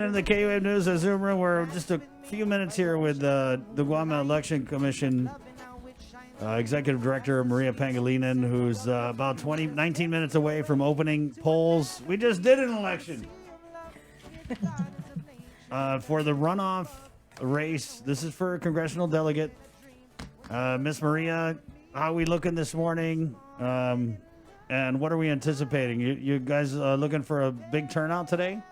In the KUM News Zoom room, we're just a few minutes here with the Guam Election Commission Executive Director Maria Pangilinan, who's about 19 minutes away from opening polls. We just did an election for the runoff race. This is for a congressional delegate. Miss Maria, how are we looking this morning? And what are we anticipating? You guys looking for a big turnout today?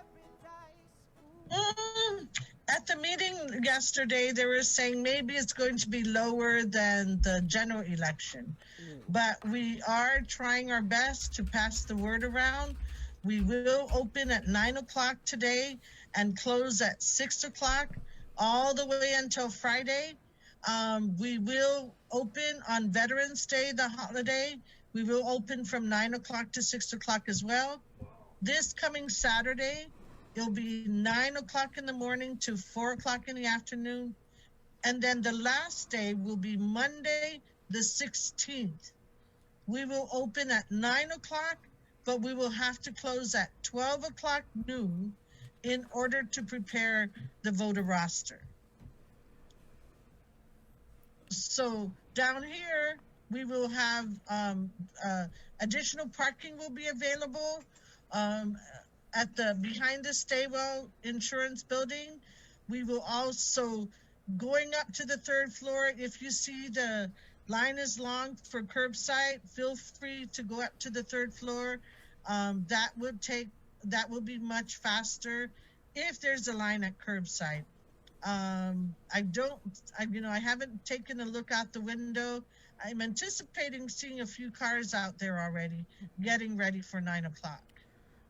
At the meeting yesterday, they were saying maybe it's going to be lower than the general election. But we are trying our best to pass the word around. We will open at 9 o'clock today and close at 6 o'clock all the way until Friday. We will open on Veterans Day, the holiday. We will open from 9 o'clock to 6 o'clock as well. This coming Saturday, it'll be 9 o'clock in the morning to 4 o'clock in the afternoon. And then the last day will be Monday, the 16th. We will open at 9 o'clock, but we will have to close at 12 o'clock noon in order to prepare the voter roster. So down here, we will have additional parking will be available at the behind the Staywell Insurance Building. We will also, going up to the third floor, if you see the line is long for curbside, feel free to go up to the third floor. That will be much faster if there's a line at curbside. I haven't taken a look out the window. I'm anticipating seeing a few cars out there already, getting ready for 9 o'clock.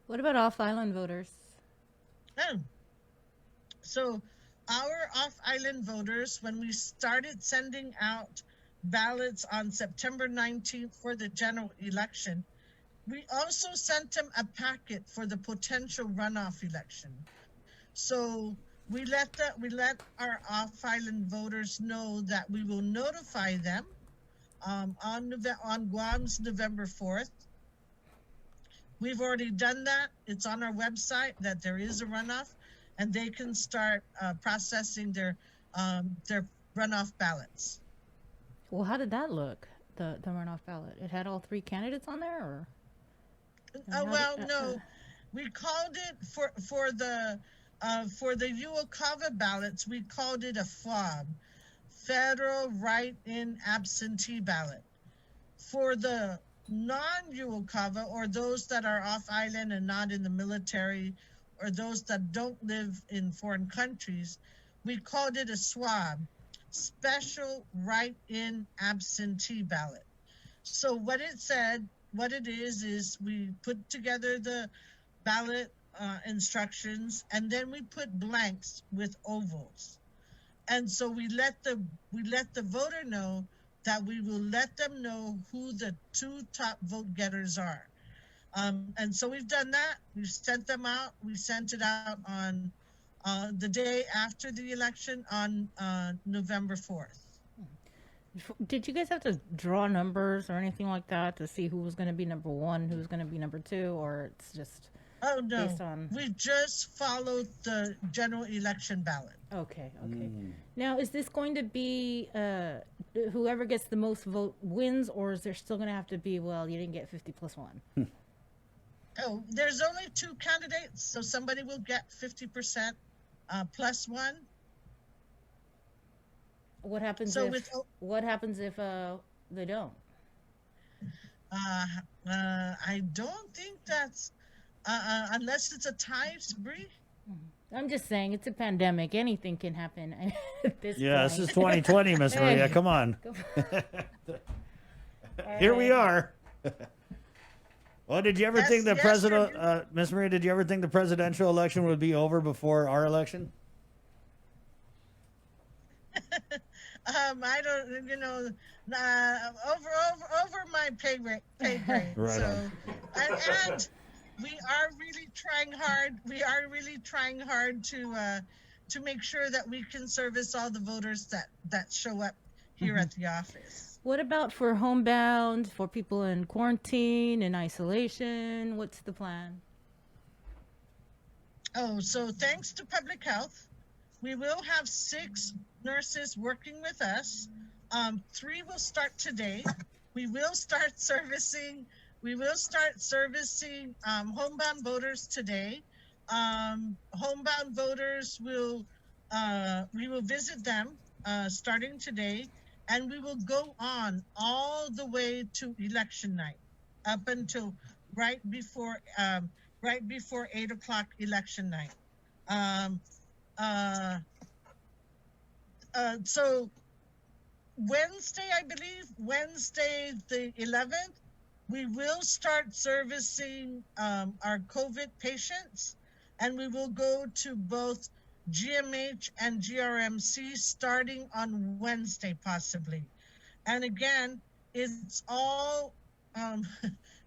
What about off-island voters? So our off-island voters, when we started sending out ballots on September 19th for the general election, we also sent them a packet for the potential runoff election. So we let our off-island voters know that we will notify them on Guam's November 4th. We've already done that. It's on our website that there is a runoff, and they can start processing their runoff ballots. Well, how did that look? The runoff ballot. It had all three candidates on there, or? No. We called it for the UOCAVA ballots. We called it a FWAB, Federal Write-In Absentee Ballot. For the non-UOCAVA, or those that are off-island and not in the military, or those that don't live in foreign countries, we called it a SWAB, Special Write-In Absentee Ballot. So what it is we put together the ballot instructions, and then we put blanks with ovals. And so we let the voter know that we will let them know who the two top vote getters are. And so we've done that. We've sent them out. We sent it out on the day after the election on November 4th. Did you guys have to draw numbers or anything like that to see who was going to be number one, who was going to be number two, or it's just based on... We just followed the general election ballot. Okay. Now, is this going to be whoever gets the most vote wins, or is there still going to have to be, well, you didn't get 50 plus one? There's only two candidates, so somebody will get 50% plus one. What happens if they don't? I don't think that's unless it's a tie, Bree. I'm just saying, it's a pandemic. Anything can happen at this point. This is 2020, Miss Maria. Come on. Here we are. Well, did you ever think the president, Miss Maria, did you ever think the presidential election would be over before our election? I don't, over my pay grade. Right. So, and we are really trying hard. We are really trying hard to make sure that we can service all the voters that show up here at the office. What about for homebound, for people in quarantine and isolation? What's the plan? Oh, so thanks to public health, we will have 6 nurses working with us. 3 will start today. We will start servicing. We will start servicing homebound voters today. Homebound voters will. We will visit them starting today, and we will go on all the way to election night, up until right before um, right before 8 o'clock election night. Um, uh, so Wednesday, I believe, Wednesday the 11th, we will start servicing our COVID patients, and we will go to both GMH and GRMC starting on Wednesday, possibly. And again, it's all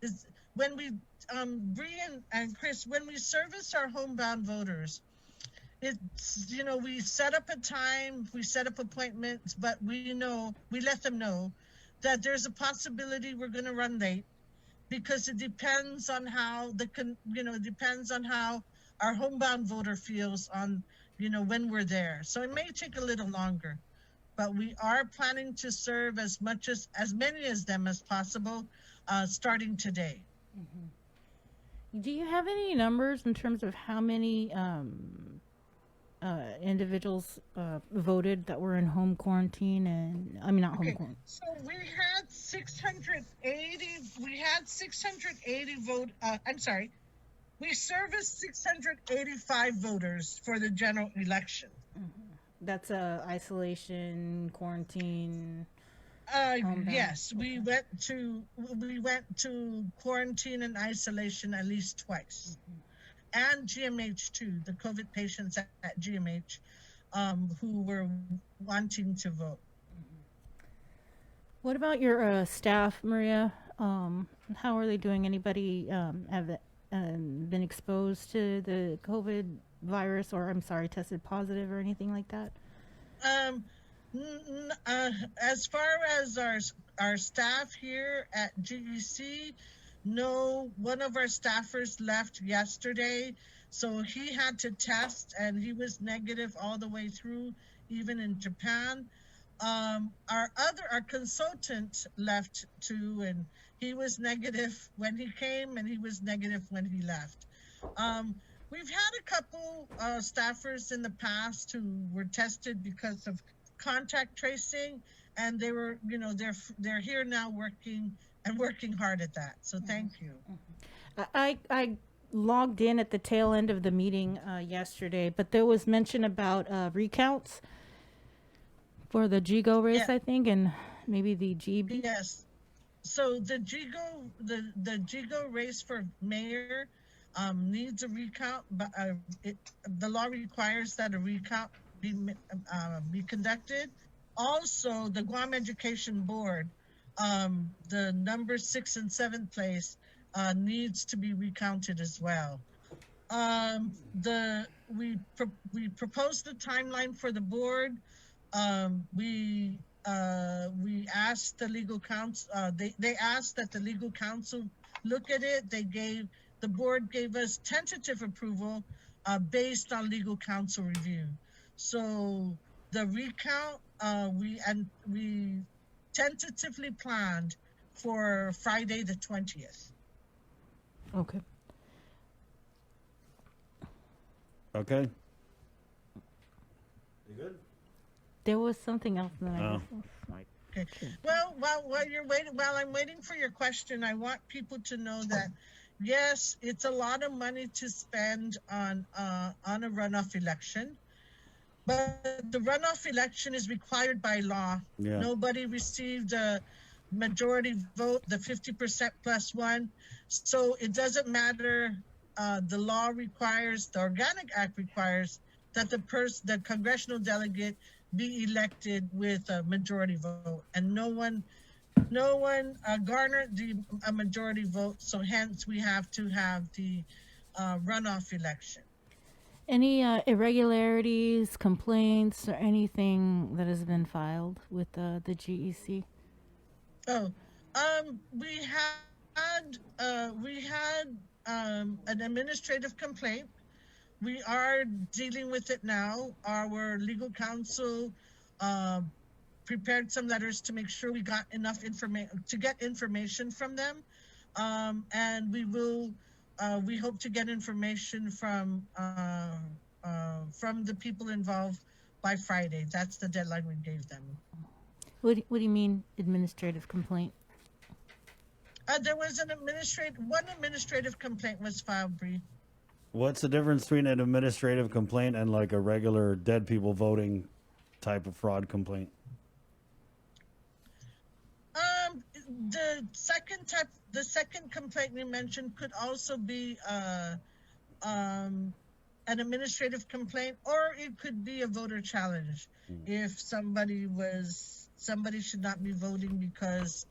it's, when we Bree and Chris, when we service our homebound voters, it's, we set up a time, we set up appointments, but we let them know that there's a possibility we're going to run late, because it depends on how it depends on how our homebound voter feels on when we're there. So it may take a little longer, but we are planning to serve as many as them as possible, starting today. Do you have any numbers in terms of how many individuals voted that were in home quarantine? And I mean, not home quarantine. So we had 680. We had 680 vote. I'm sorry. We serviced 685 voters for the general election. That's isolation, quarantine. Yes, we went to quarantine and isolation at least twice, and GMH too. The COVID patients at GMH, who were wanting to vote. What about your staff, Maria? How are they doing? Anybody have been exposed to the COVID virus, or tested positive or anything like that? As far as our staff here at GEC, no, one of our staffers left yesterday, so he had to test, and he was negative all the way through, even in Japan. Our consultant left too, and he was negative when he came, and he was negative when he left. We've had a couple staffers in the past who were tested because of contact tracing, and they were, they're here now working hard at that. So thank you. I logged in at the tail end of the meeting yesterday, but there was mention about recounts for the GEGO race, I think, and maybe the GB. Yes. So the GEGO race for mayor needs a recount, but the law requires that a recount be conducted. Also, the Guam Education Board, the number 6 and 7th place, needs to be recounted as well. We proposed the timeline for the board. We asked the legal counsel. They asked that the legal counsel look at it. The board gave us tentative approval based on legal counsel review. So the recount, we tentatively planned for Friday the 20th. Okay. Okay. You good? There was something else that I was like. Okay. Well, while I'm waiting for your question, I want people to know that yes, it's a lot of money to spend on a runoff election. But the runoff election is required by law. Yeah. Nobody received a majority vote, the 50% plus one. So it doesn't matter. The law requires, the Organic Act requires that the congressional delegate be elected with a majority vote. And no one garnered a majority vote. So hence we have to have the runoff election. Any irregularities, complaints, or anything that has been filed with the GEC? We had an administrative complaint We are dealing with it now. Our legal counsel prepared some letters to make sure we got enough information to get information from them, and we hope to get information from the people involved by Friday. That's the deadline we gave them. What do you mean administrative complaint? There was one administrative complaint was filed, Bree. What's the difference between an administrative complaint and like a regular dead people voting type of fraud complaint? The second complaint you mentioned could also be an administrative complaint, or it could be a voter challenge. If somebody should not be voting because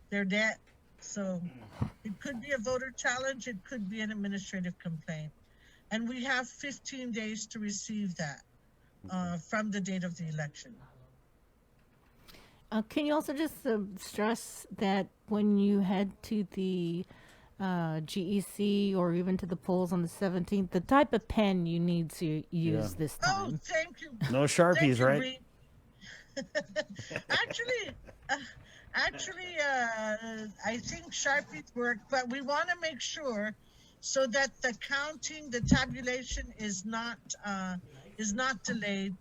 they're dead. So it could be a voter challenge, it could be an administrative complaint. And we have 15 days to receive that from the date of the election. Can you also just stress that when you head to the GEC or even to the polls on the 17th, the type of pen you need to use this time? Oh, thank you. No Sharpies, Thank you, right? Bree. Actually, I think Sharpies work, but we want to make sure so that the counting, the tabulation is not delayed.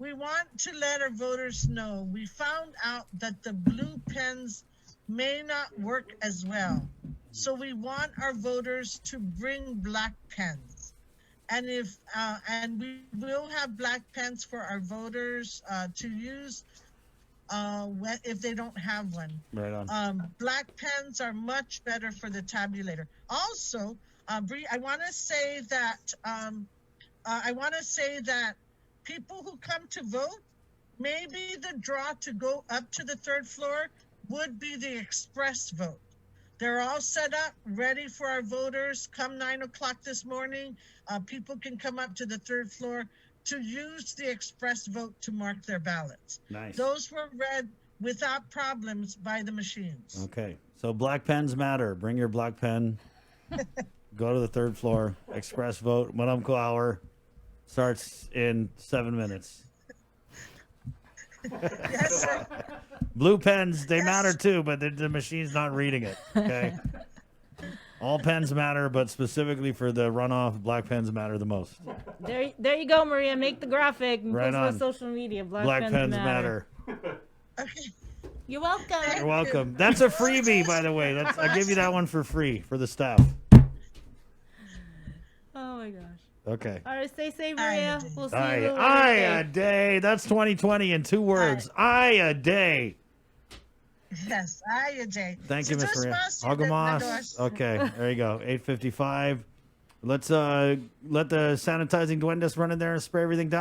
We want to let our voters know we found out that the blue pens may not work as well. So we want our voters to bring black pens. And and we will have black pens for our voters to use if they don't have one. Right on. Black pens are much better for the tabulator. Also, Bree, I want to say that people who come to vote, maybe the draw to go up to the third floor would be the express vote. They're all set up, ready for our voters. Come 9 o'clock this morning, people can come up to the third floor to use the express vote to mark their ballots. Nice. Those were read without problems by the machines. Okay. So black pens matter. Bring your black pen. Go to the third floor. Express vote. Manamco hour starts in 7 minutes. Yes, sir. Blue pens, they Yes. matter too, but the machine's not reading it. Okay. All pens matter, but specifically for the runoff, black pens matter the most. There you go, Maria. Make the graphic and Right post it on. on social media. Black, Black pens matter. Okay. You're welcome. You're welcome. That's a freebie, by the way. I'll give you that one for free for the staff. Oh my gosh. Okay. All right, stay safe, Maria. Aye. We'll see you a Aye, little aye later a today. day. That's 2020 in 2 words. Aye a day. Yes, Ayajay. Thank you, Miss Maria. Algamas. Okay, there you go. 8:55. Let's let the sanitizing duendes run in there and spray everything down.